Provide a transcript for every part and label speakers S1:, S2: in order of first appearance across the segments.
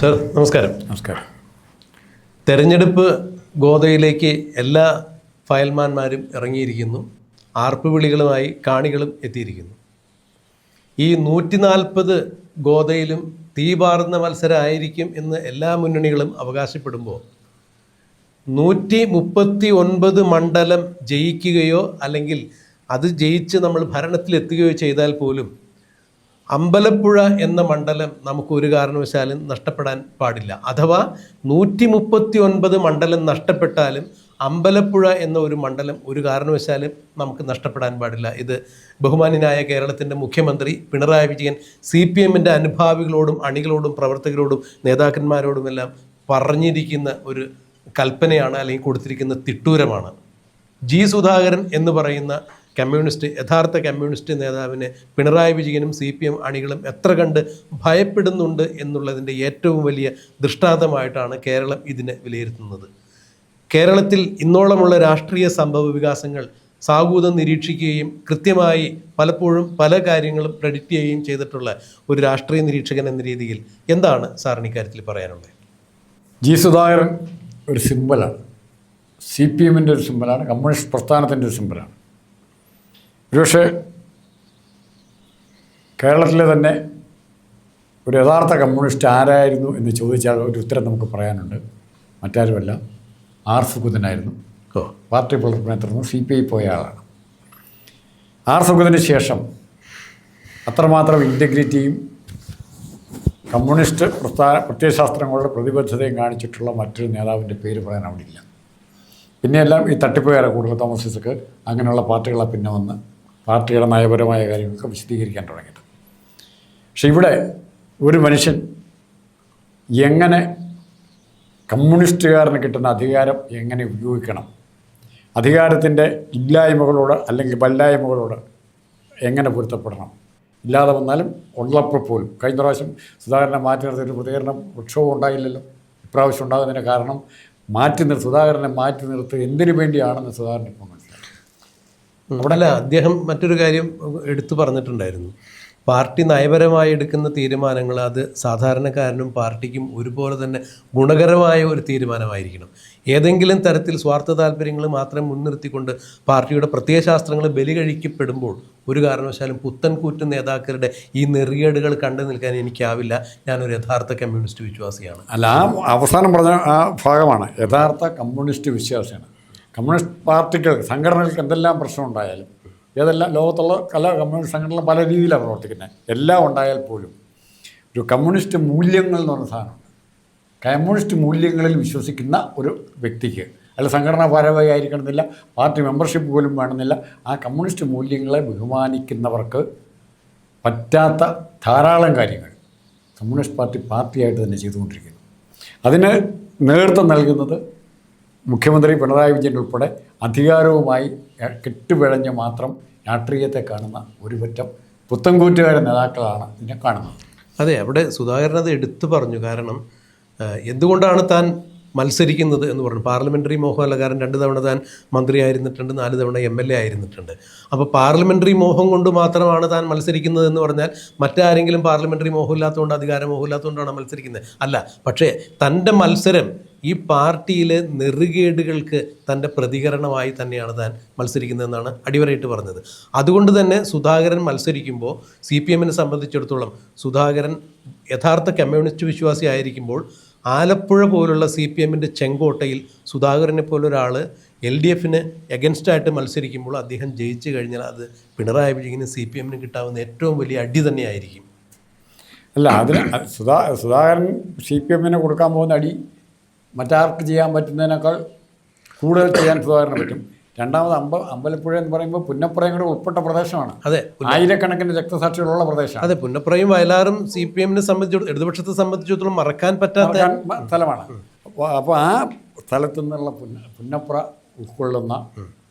S1: Sir നമസ്കാരം.
S2: നമസ്കാരം.
S1: തെരഞ്ഞെടുപ്പ് ഗോദയിലേക്ക് എല്ലാ ഫയൽമാന്മാരും ഇറങ്ങിയിരിക്കുന്നു. ആർപ്പുവിളികളുമായി കാണികളും എത്തിയിരിക്കുന്നു. ഈ 140 ഗോദയിലും തീപാറുന്ന മത്സരമായിരിക്കും എന്ന് എല്ലാ മുന്നണികളും അവകാശപ്പെടുമ്പോൾ 139 മണ്ഡലം ജയിക്കുകയോ അല്ലെങ്കിൽ അത് ജയിച്ച് നമ്മൾ ഭരണത്തിലെത്തുകയോ ചെയ്താൽ പോലും അമ്പലപ്പുഴ എന്ന മണ്ഡലം നമുക്ക് ഒരു കാരണവശാലും നഷ്ടപ്പെടാൻ പാടില്ല. അഥവാ 139 മണ്ഡലം നഷ്ടപ്പെട്ടാലും അമ്പലപ്പുഴ എന്ന ഒരു മണ്ഡലം ഒരു കാരണവശാലും നമുക്ക് നഷ്ടപ്പെടാൻ പാടില്ല. ഇത് ബഹുമാന്യനായ കേരളത്തിൻ്റെ മുഖ്യമന്ത്രി പിണറായി വിജയൻ CPMൻ്റെ അനുഭാവികളോടും അണികളോടും പ്രവർത്തകരോടും നേതാക്കന്മാരോടുമെല്ലാം പറഞ്ഞിരിക്കുന്ന ഒരു കൽപ്പനയാണ്, അല്ലെങ്കിൽ കൊടുത്തിരിക്കുന്ന തിട്ടൂരമാണ്. സുധാകരൻ എന്ന് പറയുന്ന യഥാർത്ഥ കമ്മ്യൂണിസ്റ്റ് നേതാവിനെ പിണറായി വിജയനും CPM അണികളും എത്ര കണ്ട് ഭയപ്പെടുന്നുണ്ട് എന്നുള്ളതിൻ്റെ ഏറ്റവും വലിയ ദൃഷ്ടാന്തമായിട്ടാണ് കേരളം ഇതിനെ വിലയിരുത്തുന്നത്. കേരളത്തിൽ ഇന്നോളമുള്ള രാഷ്ട്രീയ സംഭവ വികാസങ്ങൾ സാഗൂതം നിരീക്ഷിക്കുകയും കൃത്യമായി പലപ്പോഴും പല കാര്യങ്ങളും പ്രെഡിക്റ്റ് ചെയ്യുകയും ചെയ്തിട്ടുള്ള ഒരു രാഷ്ട്രീയ നിരീക്ഷകൻ എന്ന രീതിയിൽ എന്താണ് സാറിന് ഇക്കാര്യത്തിൽ പറയാനുള്ളത്?
S2: സുധാകരൻ ഒരു സിമ്പലാണ്, CPMൻ്റെ ഒരു സിമ്പലാണ്, കമ്മ്യൂണിസ്റ്റ് പ്രസ്ഥാനത്തിൻ്റെ ഒരു സിമ്പലാണ്. ഒരുപക്ഷെ കേരളത്തിലെ തന്നെ ഒരു യഥാർത്ഥ കമ്മ്യൂണിസ്റ്റ് ആരായിരുന്നു എന്ന് ചോദിച്ചാൽ ഒരു ഉത്തരം നമുക്ക് പറയാനുണ്ട്. മറ്റാരുമല്ല, ആർ സുഗതനായിരുന്നു. പാർട്ടി പ്രവർത്തനത്തിൽ CPI പോയ ആളാണ്. ആർ സുഗതന് ശേഷം അത്രമാത്രം ഇൻറ്റഗ്രിറ്റിയും കമ്മ്യൂണിസ്റ്റ് പ്രത്യയശാസ്ത്രങ്ങളുടെ പ്രതിബദ്ധതയും കാണിച്ചിട്ടുള്ള മറ്റൊരു നേതാവിൻ്റെ പേര് പറയാൻ അവിടെ ഇല്ല. പിന്നെയെല്ലാം ഈ തട്ടിപ്പുകാരെ കൂടുതൽ തോമസ് ഐസക് അങ്ങനെയുള്ള പാർട്ടികളെ പിന്നെ വന്ന് പാർട്ടിയുടെ നയപരമായ കാര്യങ്ങളൊക്കെ വിശദീകരിക്കാൻ തുടങ്ങിയത്. പക്ഷെ ഇവിടെ ഒരു മനുഷ്യൻ എങ്ങനെ കമ്മ്യൂണിസ്റ്റുകാരന് കിട്ടുന്ന അധികാരം എങ്ങനെ ഉപയോഗിക്കണം, അധികാരത്തിൻ്റെ ഇല്ലായ്മകളോട് അല്ലെങ്കിൽ വല്ലായ്മകളോട് എങ്ങനെ പൊരുത്തപ്പെടണം, ഇല്ലാതെ വന്നാലും ഉള്ളപ്പോൾ പോലും കഴിഞ്ഞ പ്രാവശ്യം സുധാകരനെ മാറ്റി നിർത്തിയൊരു പ്രതികരണം പ്രക്ഷോഭം ഉണ്ടായില്ലല്ലോ. ഇപ്രാവശ്യം ഉണ്ടാകുന്നതിന് കാരണം സുധാകരനെ മാറ്റി നിർത്തുക എന്തിനു വേണ്ടിയാണെന്ന് സുധാകരൻ ഇപ്പോൾ മനസ്സിലായി.
S1: അവിടെ അല്ല, അദ്ദേഹം മറ്റൊരു കാര്യം എടുത്തു പറഞ്ഞിട്ടുണ്ടായിരുന്നു. പാർട്ടി നയപരമായി എടുക്കുന്ന തീരുമാനങ്ങൾ അത് സാധാരണക്കാരനും പാർട്ടിക്കും ഒരുപോലെ തന്നെ ഗുണകരമായ ഒരു തീരുമാനമായിരിക്കണം. ഏതെങ്കിലും തരത്തിൽ സ്വാർത്ഥ താല്പര്യങ്ങൾ മാത്രം മുൻനിർത്തിക്കൊണ്ട് പാർട്ടിയുടെ പ്രത്യയശാസ്ത്രങ്ങൾ ബലി കഴിക്കപ്പെടുമ്പോൾ ഒരു കാരണവശാലും പുത്തൻകൂറ്റൻ നേതാക്കളുടെ ഈ നെറികേടുകൾ കണ്ടു നിൽക്കാൻ എനിക്കാവില്ല. ഞാനൊരു യഥാർത്ഥ കമ്മ്യൂണിസ്റ്റ് വിശ്വാസിയാണ്.
S2: അല്ല, ആ അവസാനം പറഞ്ഞ ആ ഭാഗമാണ് യഥാർത്ഥ കമ്മ്യൂണിസ്റ്റ് വിശ്വാസിയാണ്. കമ്മ്യൂണിസ്റ്റ് പാർട്ടികൾ സംഘടനകൾക്ക് എന്തെല്ലാം പ്രശ്നം ഉണ്ടായാലും, ഏതെല്ലാം ലോകത്തുള്ള പല കമ്മ്യൂണിസ്റ്റ് സംഘടനകളും പല രീതിയിലാണ് പ്രവർത്തിക്കുന്നത്, എല്ലാം ഉണ്ടായാൽ പോലും ഒരു കമ്മ്യൂണിസ്റ്റ് മൂല്യങ്ങൾ എന്ന് പറഞ്ഞ സാധനമുണ്ട്. കമ്മ്യൂണിസ്റ്റ് മൂല്യങ്ങളിൽ വിശ്വസിക്കുന്ന ഒരു വ്യക്തിക്ക്, അല്ല സംഘടനാ ഭാരവാഹി ആയിരിക്കണമെന്നില്ല, പാർട്ടി മെമ്പർഷിപ്പ് പോലും വേണമെന്നില്ല, ആ കമ്മ്യൂണിസ്റ്റ് മൂല്യങ്ങളെ ബഹുമാനിക്കുന്നവർക്ക് പറ്റാത്ത ധാരാളം കാര്യങ്ങൾ കമ്മ്യൂണിസ്റ്റ് പാർട്ടിയായിട്ട് തന്നെ ചെയ്തുകൊണ്ടിരിക്കുന്നു. അതിന് നേതൃത്വം നൽകുന്നത് മുഖ്യമന്ത്രി പിണറായി വിജയൻ ഉൾപ്പെടെ അധികാരവുമായി കെട്ടുപിഴഞ്ഞ് മാത്രം രാഷ്ട്രീയത്തെ കാണുന്ന ഒരു പറ്റം പുത്തൻകൂറ്റുകാരെ നേതാക്കളാണ് ഇതിനെ കാണുന്നത്.
S1: അതെ, അവിടെ സുധാകരൻ അത് എടുത്തു പറഞ്ഞു. കാരണം എന്തുകൊണ്ടാണ് താൻ മത്സരിക്കുന്നത് എന്ന് പറഞ്ഞു. പാർലമെൻ്ററി മോഹമല്ല, കാരണം 2 തവണ താൻ മന്ത്രിയായിരുന്നിട്ടുണ്ട്, 4 തവണ MLA ആയിരുന്നിട്ടുണ്ട്. അപ്പോൾ പാർലമെൻ്ററി മോഹം കൊണ്ട് മാത്രമാണ് താൻ മത്സരിക്കുന്നത് എന്ന് പറഞ്ഞാൽ മറ്റാരെങ്കിലും പാർലമെൻ്ററി മോഹമില്ലാത്തതുകൊണ്ട്, അധികാരമോഹമില്ലാത്തതുകൊണ്ടാണ് മത്സരിക്കുന്നത്? അല്ല. പക്ഷേ തൻ്റെ മത്സരം ഈ പാർട്ടിയിലെ നെറുകേടുകൾക്ക് തൻ്റെ പ്രതികരണമായി തന്നെയാണ് താൻ മത്സരിക്കുന്നതെന്നാണ് അടിവരയിട്ട് പറഞ്ഞത്. അതുകൊണ്ട് തന്നെ സുധാകരൻ മത്സരിക്കുമ്പോൾ CPMനെ സംബന്ധിച്ചിടത്തോളം സുധാകരൻ യഥാർത്ഥ കമ്മ്യൂണിസ്റ്റ് വിശ്വാസി ആയിരിക്കുമ്പോൾ ആലപ്പുഴ പോലുള്ള CPMൻ്റെ ചെങ്കോട്ടയിൽ സുധാകരനെ പോലൊരാൾ LDFന് എഗൻസ്റ്റായിട്ട് മത്സരിക്കുമ്പോൾ അദ്ദേഹം ജയിച്ചു കഴിഞ്ഞാൽ അത് പിണറായി വിജയനും CPMനും കിട്ടാവുന്ന ഏറ്റവും വലിയ അടി തന്നെയായിരിക്കും.
S2: അല്ല, അതിന് സുധാകരൻ CPMന് കൊടുക്കാൻ പോകുന്ന അടി മറ്റാർക്ക് ചെയ്യാൻ പറ്റുന്നതിനേക്കാൾ കൂടുതൽ ചെയ്യാൻ സുധാകരന് പറ്റും. രണ്ടാമത് അമ്പലപ്പുഴ എന്ന് പറയുമ്പോൾ പുന്നപ്പുറയും കൂടെ ഉൾപ്പെട്ട പ്രദേശമാണ്.
S1: അതെ,
S2: ആയിരക്കണക്കിന് രക്തസാക്ഷികളുള്ള പ്രദേശമാണ്.
S1: അതെ, പുന്നപ്പുറയും വയലാറും CPMനെ സംബന്ധിച്ചിടത്തോളം, ഇടതുപക്ഷത്തെ സംബന്ധിച്ചിടത്തോളം മറക്കാൻ പറ്റാത്ത
S2: സ്ഥലമാണ്. അപ്പോൾ ആ സ്ഥലത്തു നിന്നുള്ള പുന്നപ്പുറ ഉൾക്കൊള്ളുന്ന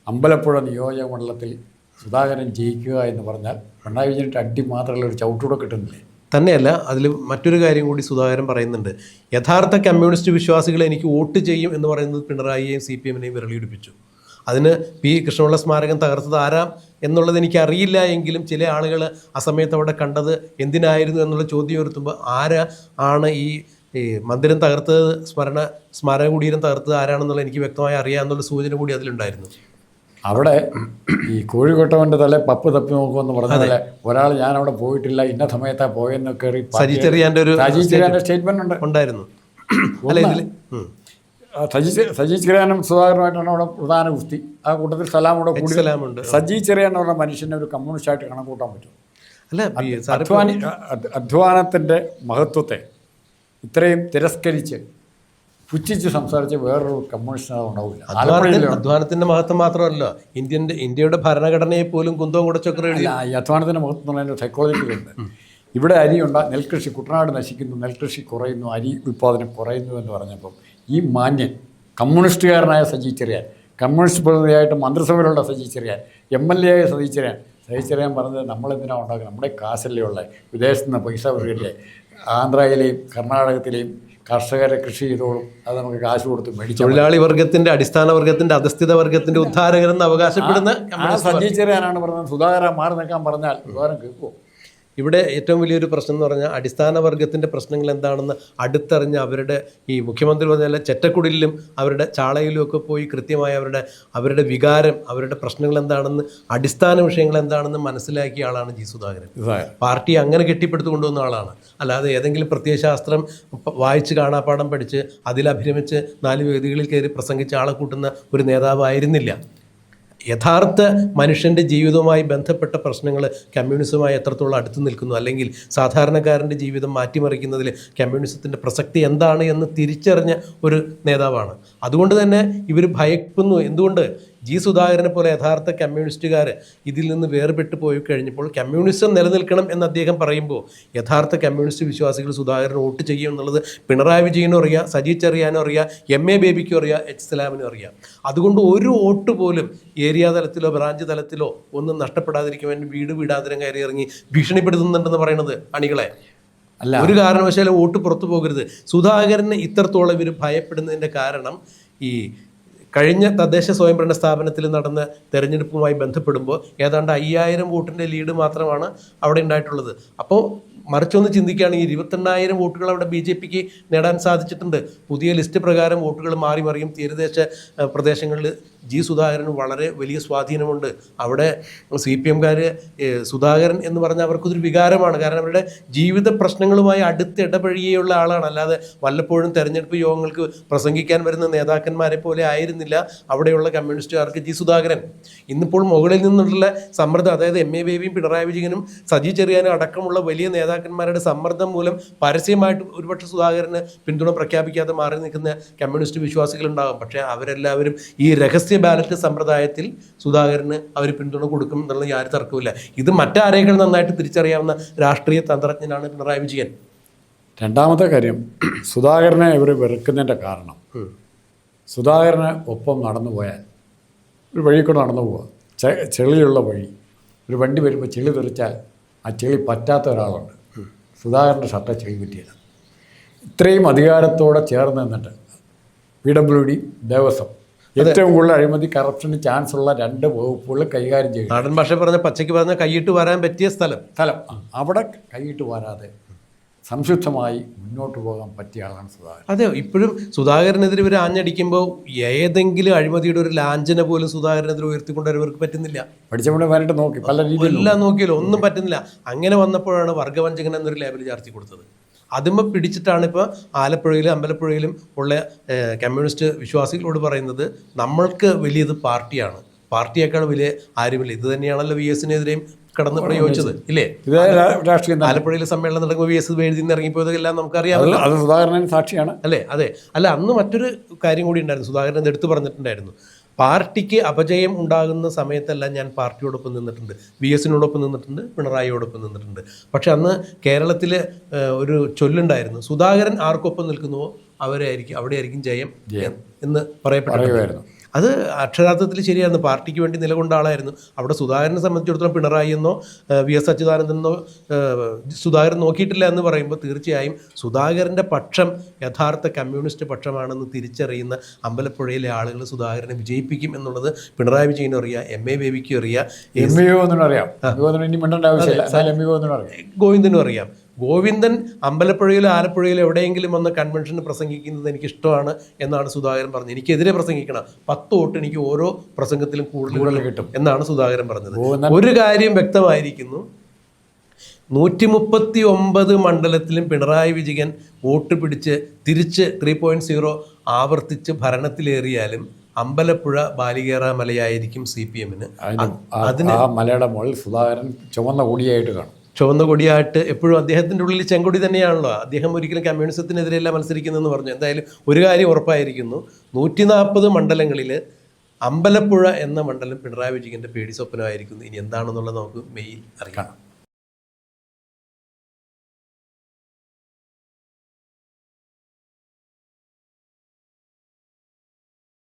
S2: അമ്പലപ്പുഴ നിയോജക മണ്ഡലത്തിൽ സുധാകരൻ ജയിക്കുക എന്ന് പറഞ്ഞാൽ പിണറായി വിജയൻ്റെ അടി മാത്രമല്ല, ഒരു ചവിട്ടൂടെ കിട്ടുന്നില്ലേ.
S1: തന്നെയല്ല, അതിൽ മറ്റൊരു കാര്യം കൂടി സുധാകരൻ പറയുന്നുണ്ട്. യഥാർത്ഥ കമ്മ്യൂണിസ്റ്റ് വിശ്വാസികളെ എനിക്ക് വോട്ട് ചെയ്യും എന്ന് പറയുന്നത് പിണറായിയെയും CPMനെയും വിരളിയിടിപ്പിച്ചു. അതിന് P കൃഷ്ണപിള്ള സ്മാരകം തകർത്തത് ആരാം എന്നുള്ളത് എനിക്കറിയില്ല എങ്കിലും ചില ആളുകൾ ആ സമയത്ത് അവിടെ കണ്ടത് എന്തിനായിരുന്നു എന്നുള്ള ചോദ്യം ഉയർത്തുമ്പോൾ ആണ് ഈ ഈ മന്ദിരം തകർത്തത് സ്മരണ കുടീരം തകർത്തത് ആരാണെന്നുള്ള എനിക്ക് വ്യക്തമായി അറിയാമെന്നുള്ള സൂചന കൂടി അതിലുണ്ടായിരുന്നു.
S2: അവിടെ ഈ കോഴിക്കോട്ടവൻ്റെ തല പപ്പ് തപ്പി നോക്കുമെന്ന് പറഞ്ഞാൽ ഒരാൾ ഞാൻ അവിടെ പോയിട്ടില്ല, ഇന്ന സമയത്താണ് പോയെന്ന് കയറി
S1: സജി ചെറിയാൻ്റെ ഒരു
S2: സ്റ്റേറ്റ്മെന്റ്
S1: ഉണ്ടായിരുന്നു. അല്ല ഇതിൽ
S2: സജി ചെറിയാനും സുധാകരനുമായിട്ടാണ് അവിടെ പ്രധാന കുസ്തി. ആ കൂട്ടത്തിൽ സലാമോടെ കൂടി
S1: സലാമുണ്ട്.
S2: സജി ചെറിയാൻ പറഞ്ഞ മനുഷ്യനെ ഒരു കമ്മ്യൂണിസ്റ്റായിട്ട് കണക്കൂട്ടാൻ പറ്റും.
S1: അല്ല
S2: അധ്വാനത്തിൻ്റെ മഹത്വത്തെ ഇത്രയും തിരസ്കരിച്ച് പുച്ഛിച്ച് സംസാരിച്ച് വേറൊരു കമ്മ്യൂണിസ്റ്റ് ഉണ്ടാവില്ല.
S1: അധ്വാനത്തിന്റെ മഹത്വം മാത്രമല്ല, ഇന്ത്യയുടെ ഭരണഘടനയെ പോലും കുന്തവും കുടച്ചൊക്കെ
S2: ഈ അധ്വാനത്തിൻ്റെ മഹത്വം എന്ന് പറയുന്നത് സൈക്കോളജിക്കലുണ്ട്. ഇവിടെ നെൽകൃഷി കുട്ടനാട് നശിക്കുന്നു, നെൽകൃഷി കുറയുന്നു, അരി ഉൽപ്പാദനം കുറയുന്നു എന്ന് പറഞ്ഞപ്പം ഈ മാന്യൻ കമ്മ്യൂണിസ്റ്റുകാരനായ സജി ചെറിയാൻ, കമ്മ്യൂണിസ്റ്റ് പ്രതിനിധിയായിട്ട് മന്ത്രിസഭയിലുള്ള സജി ചെറിയാൻ, MLA ആയ സജി ചെറിയാൻ പറഞ്ഞത് നമ്മളെന്തിനാണ് ഉണ്ടാക്കുന്നത്, നമ്മുടെ കാശല്ലേ ഉള്ളത്, വിദേശത്ത് നിന്ന് പൈസ വരികയല്ലേ, ആന്ധ്രയിലെയും കർണാടകത്തിലെയും കർഷകരെ കൃഷി ചെയ്തോളും, അത് നമുക്ക് കാശ് കൊടുത്ത് മേടിച്ചു.
S1: തൊഴിലാളി വർഗത്തിന്റെ, അടിസ്ഥാന വർഗത്തിന്റെ, അധസ്ഥിത വർഗത്തിന്റെ ഉദ്ധാരകരെന്ന് അവകാശപ്പെടുന്ന
S2: സജി ചെറിയാനാണ് പറഞ്ഞത്. സുധാകരൻ മാറി നിൽക്കാൻ പറഞ്ഞാൽ സുധാകരൻ കേൾക്കുമോ?
S1: ഇവിടെ ഏറ്റവും വലിയൊരു പ്രശ്നം എന്ന് പറഞ്ഞാൽ അടിസ്ഥാന വർഗത്തിൻ്റെ പ്രശ്നങ്ങൾ എന്താണെന്ന് അടുത്തറിഞ്ഞ് അവരുടെ ഈ മുഖ്യമന്ത്രി പറഞ്ഞാൽ ചെറ്റക്കുടിലും അവരുടെ ചാളയിലും ഒക്കെ പോയി കൃത്യമായി അവരുടെ വികാരം, അവരുടെ പ്രശ്നങ്ങൾ എന്താണെന്ന്, അടിസ്ഥാന വിഷയങ്ങൾ എന്താണെന്ന് മനസ്സിലാക്കിയ ആളാണ് ജി സുധാകരൻ. പാർട്ടി അങ്ങനെ കെട്ടിപ്പടുത്തു കൊണ്ടുവന്ന ആളാണ്. അല്ലാതെ ഏതെങ്കിലും പ്രത്യയശാസ്ത്രം വായിച്ച് കാണാപ്പാഠം പഠിച്ച് അതിലഭിരമിച്ച് 4 വേദികളിൽ കയറി പ്രസംഗിച്ച ആളെ കൂട്ടുന്ന ഒരു നേതാവായിരുന്നില്ല. യഥാർത്ഥ മനുഷ്യൻ്റെ ജീവിതവുമായി ബന്ധപ്പെട്ട പ്രശ്നങ്ങൾ കമ്മ്യൂണിസവുമായി എത്രത്തോളം അടുത്ത് നിൽക്കുന്നു, അല്ലെങ്കിൽ സാധാരണക്കാരൻ്റെ ജീവിതം മാറ്റിമറിക്കുന്നതിൽ കമ്മ്യൂണിസത്തിൻ്റെ പ്രസക്തി എന്താണ് എന്ന് തിരിച്ചറിഞ്ഞ ഒരു നേതാവാണ്. അതുകൊണ്ട് തന്നെ ഇവർ ഭയക്കുന്നു. എന്തുകൊണ്ട്? ജി സുധാകരനെ പോലെ യഥാർത്ഥ കമ്മ്യൂണിസ്റ്റുകാർ ഇതിൽ നിന്ന് വേർപെട്ട് പോയി കഴിഞ്ഞപ്പോൾ കമ്മ്യൂണിസം നിലനിൽക്കണം എന്ന് അദ്ദേഹം പറയുമ്പോൾ യഥാർത്ഥ കമ്മ്യൂണിസ്റ്റ് വിശ്വാസികൾ സുധാകരന് വോട്ട് ചെയ്യും എന്നുള്ളത് പിണറായി വിജയനും അറിയാം, സജി ചെറിയാനും അറിയാം, MA ബേബിക്കും അറിയാം, H സലാമിനും അറിയാം. അതുകൊണ്ട് ഒരു വോട്ട് പോലും ഏരിയ തലത്തിലോ ബ്രാഞ്ച് തലത്തിലോ ഒന്നും നഷ്ടപ്പെടാതിരിക്കാൻ വേണ്ടി വീടാതിരം കയറി ഇറങ്ങി ഭീഷണിപ്പെടുത്തുന്നുണ്ടെന്ന് പറയുന്നത് അണികളെ. അല്ല, ഒരു കാരണവശാലും വോട്ട് പുറത്തു പോകരുത്. സുധാകരന് ഇത്രത്തോളം ഇവർ ഭയപ്പെടുന്നതിൻ്റെ കാരണം ഈ കഴിഞ്ഞ തദ്ദേശ സ്വയംഭരണ സ്ഥാപനത്തിൽ നടന്ന തെരഞ്ഞെടുപ്പുമായി ബന്ധപ്പെടുമ്പോൾ ഏതാണ്ട് 5000 വോട്ടിൻ്റെ ലീഡ് മാത്രമാണ് അവിടെ ഉണ്ടായിട്ടുള്ളത്. അപ്പോൾ മറിച്ചൊന്ന് ചിന്തിക്കുകയാണെങ്കിൽ 22,000 വോട്ടുകൾ അവിടെ BJPക്ക് നേടാൻ സാധിച്ചിട്ടുണ്ട്. പുതിയ ലിസ്റ്റ് പ്രകാരം വോട്ടുകൾ മാറി മറിയും. തീരദേശ പ്രദേശങ്ങളിൽ ജി സുധാകരന് വളരെ വലിയ സ്വാധീനമുണ്ട്. അവിടെ CPMകാർ സുധാകരൻ എന്ന് പറഞ്ഞാൽ അവർക്കൊരു വികാരമാണ്. കാരണം അവരുടെ ജീവിത പ്രശ്നങ്ങളുമായി അടുത്ത് ഇടപഴകിയുള്ള ആളാണ്. അല്ലാതെ വല്ലപ്പോഴും തെരഞ്ഞെടുപ്പ് യോഗങ്ങൾക്ക് പ്രസംഗിക്കാൻ വരുന്ന നേതാക്കന്മാരെ പോലെ ആയിരുന്നില്ല അവിടെയുള്ള കമ്മ്യൂണിസ്റ്റുകാർക്ക് ജി സുധാകരൻ. ഇന്നിപ്പോൾ മുകളിൽ നിന്നുള്ള സമ്മർദ്ദം, അതായത് MA ബേബിയും പിണറായി വിജയനും സജി ചെറിയാനും അടക്കമുള്ള വലിയ നേതാക്കന്മാരുടെ സമ്മർദ്ദം മൂലം പരസ്യമായിട്ട് ഒരുപക്ഷെ സുധാകരന് പിന്തുണ പ്രഖ്യാപിക്കാതെ മാറി നിൽക്കുന്ന കമ്മ്യൂണിസ്റ്റ് വിശ്വാസികളുണ്ടാകും. പക്ഷേ അവരെല്ലാവരും ഈ രഹസ്യ ബാലറ്റ് സമ്പ്രദായത്തിൽ സുധാകരന് അവർ പിന്തുണ കൊടുക്കും എന്നുള്ള യാതൊരു തർക്കമില്ല. ഇത് മറ്റാരേക്കാൾ നന്നായിട്ട് തിരിച്ചറിയാവുന്ന രാഷ്ട്രീയ തന്ത്രജ്ഞനാണ് പിണറായി വിജയൻ.
S2: രണ്ടാമത്തെ കാര്യം, സുധാകരനെ ഇവർ വെറുക്കുന്നതിൻ്റെ കാരണം, സുധാകരന് ഒപ്പം നടന്നു പോയാൽ ഒരു വഴി കൂടെ നടന്നു പോവുക, ചെളിയുള്ള വഴി, ഒരു വണ്ടി വരുമ്പോൾ ചെളി തെറിച്ചാൽ ആ ചെളി പറ്റാത്ത ഒരാളുണ്ട്. സുധാകരൻ്റെ ഷർട്ട് ചെളി പറ്റിയത്. ഇത്രയും അധികാരത്തോടെ ചേർന്ന് നിന്നിട്ട് PWD, ദേവസ്വം, ഏറ്റവും കൂടുതൽ അഴിമതി കറപ്ഷന് ചാൻസ് ഉള്ള 2 വകുപ്പുകൾ കൈകാര്യം ചെയ്യും.
S1: നാടൻ ഭാഷ പച്ചയ്ക്ക് പറഞ്ഞ കൈയിട്ട് വരാൻ പറ്റിയ സ്ഥലം
S2: അവിടെ കൈയിട്ട് വരാതെ സംശുദ്ധമായി മുന്നോട്ട് പോകാൻ പറ്റിയ ആളാണ് സുധാകരൻ.
S1: അതെ, ഇപ്പോഴും സുധാകരനെതിരെ ഇവർ ആഞ്ഞടിക്കുമ്പോൾ ഏതെങ്കിലും അഴിമതിയുടെ ഒരു ലാഞ്ചന പോലും സുധാകരനെതിരെ ഉയർത്തിക്കൊണ്ടുവരവർക്ക് പറ്റുന്നില്ല.
S2: പഠിച്ചവിടെ വരട്ട് നോക്കി പല രീതിയിൽ
S1: എല്ലാം നോക്കിയല്ലോ, ഒന്നും പറ്റുന്നില്ല. അങ്ങനെ വന്നപ്പോഴാണ് വർഗവഞ്ചകൻ എന്നൊരു ലേബൽ ചാർത്തി കൊടുത്തത്. അതുമ്പോൾ പിടിച്ചിട്ടാണ് ഇപ്പോൾ ആലപ്പുഴയിലും അമ്പലപ്പുഴയിലും ഉള്ള കമ്മ്യൂണിസ്റ്റ് വിശ്വാസികളോട് പറയുന്നത്, നമ്മൾക്ക് വലിയത് പാർട്ടിയാണ്, പാർട്ടിയേക്കാൾ വലിയ ആരുമില്ല. ഇത് തന്നെയാണല്ലോ VS-നെതിരെയും കടന്ന് പ്രയോഗിച്ചത്, ഇല്ലേ? ആലപ്പുഴയിലെ സമ്മേളനം നടക്കുമ്പോൾ VS എഴുതി ഇറങ്ങിപ്പോയതെല്ലാം നമുക്കറിയാമല്ലോ.
S2: അത് സുധാകരൻ സാക്ഷിയാണ്,
S1: അല്ലേ? അതെ. അല്ല, അന്ന് മറ്റൊരു കാര്യം കൂടി ഉണ്ടായിരുന്നു. സുധാകരൻ എടുത്തു പറഞ്ഞിട്ടുണ്ടായിരുന്നു, പാർട്ടിക്ക് അപജയം ഉണ്ടാകുന്ന സമയത്തെല്ലാം ഞാൻ പാർട്ടിയോടൊപ്പം നിന്നിട്ടുണ്ട്, VS-നോടൊപ്പം നിന്നിട്ടുണ്ട്, പിണറായിയോടൊപ്പം നിന്നിട്ടുണ്ട്. പക്ഷെ അന്ന് കേരളത്തിൽ ഒരു ചൊല്ലുണ്ടായിരുന്നു, സുധാകരൻ ആർക്കൊപ്പം നിൽക്കുന്നുവോ അവിടെയായിരിക്കും ജയം എന്ന് പറയപ്പെട്ടിരുന്നു. അത് അക്ഷരാർത്ഥത്തിൽ ശരിയായിരുന്നു. പാർട്ടിക്ക് വേണ്ടി നിലകൊണ്ട ആളായിരുന്നു. അവിടെ സുധാകരനെ സംബന്ധിച്ചിടത്തോളം പിണറായി എന്നോ VS അച്യുതാനന്ദനെന്നോ സുധാകരൻ നോക്കിയിട്ടില്ല എന്ന് പറയുമ്പോൾ തീർച്ചയായും സുധാകരൻ്റെ പക്ഷം യഥാർത്ഥ കമ്മ്യൂണിസ്റ്റ് പക്ഷമാണെന്ന് തിരിച്ചറിയുന്ന അമ്പലപ്പുഴയിലെ ആളുകൾ സുധാകരനെ വിജയിപ്പിക്കും എന്നുള്ളത് പിണറായി വിജയനും അറിയാം, MA ബേബിക്കും അറിയാം,
S2: ഗോവിന്ദനും അറിയാം,
S1: ഗോവിന്ദൻ അമ്പലപ്പുഴയിലോ ആലപ്പുഴയിലോ എവിടെയെങ്കിലും വന്ന് കൺവെൻഷന് പ്രസംഗിക്കുന്നത് എനിക്കിഷ്ടമാണ് എന്നാണ് സുധാകരൻ പറഞ്ഞത്. എനിക്കെതിരെ പ്രസംഗിക്കണം, 10 വോട്ട് എനിക്ക് ഓരോ പ്രസംഗത്തിലും കൂടുതൽ കിട്ടും എന്നാണ് സുധാകരൻ പറഞ്ഞത്. ഒരു കാര്യം വ്യക്തമായിരിക്കുന്നു, 139 മണ്ഡലത്തിലും പിണറായി വിജയൻ വോട്ട് പിടിച്ച് തിരിച്ച് 3.0 ആവർത്തിച്ച് ഭരണത്തിലേറിയാലും അമ്പലപ്പുഴ ബാലികേറ മലയായിരിക്കും CPM-ന്.
S2: അതിന് ആ മലയുടെ മുകളിൽ സുധാകരൻ ചുവന്ന കൊടിയായിട്ട് കാണും.
S1: ചുവന്ന കൊടിയായിട്ട് എപ്പോഴും അദ്ദേഹത്തിൻ്റെ ഉള്ളിൽ ചെങ്കൊടി തന്നെയാണല്ലോ. അദ്ദേഹം ഒരിക്കലും കമ്മ്യൂണിസത്തിനെതിരെയല്ല മത്സരിക്കുന്നതെന്ന് പറഞ്ഞു. എന്തായാലും ഒരു കാര്യം ഉറപ്പായിരിക്കുന്നു, 140 മണ്ഡലങ്ങളിൽ അമ്പലപ്പുഴ എന്ന മണ്ഡലം പിണറായി വിജയൻ്റെ പേടി സ്വപ്നമായിരിക്കുന്നു. ഇനി എന്താണെന്നുള്ളത് നമുക്ക് മെയ്യിൽ അറിയാം.